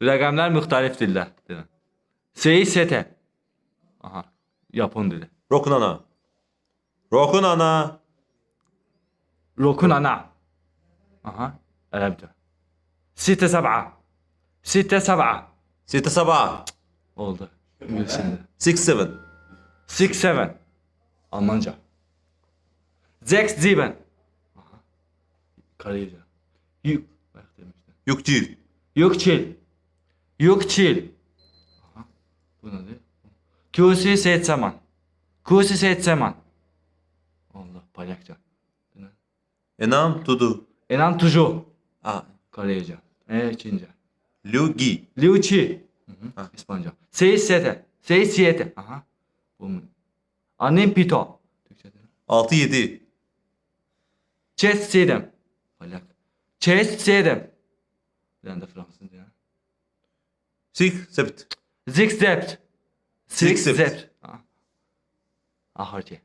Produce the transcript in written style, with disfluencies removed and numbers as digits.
Rəqəmlər müxtəlif dildə. Sei sete. Aha. Yapon dili. Rokunana. Rokunana. Rokun ana. Aha. Ərəbcə. Site sab'a. Site sab'a. 6-7. Oldu. İngiliscə. 6-7. 6-7. Almanca. 6-7. Aha. Koreyce. Yük. Bak demiştim. Yukcil. Yükçil. Yükçil. Aha. Bu nedir? Kusi setsaman. Kusi setsaman. Allah. Polyakça. Enam tudu. Enan tuju. Ah. Koreyce. Çince. Lugi. Liu Qi. Ha. İspanyolca. Seis sete. Seis siete. Aha. Bu mu? Annem pito. Türkçe'de. 6-7. Chest sedem. Polyak. Chest sedem. Bir anda Fransızca. 6-7. Six zept. Six Six zept. zept. Aha. Ahorti.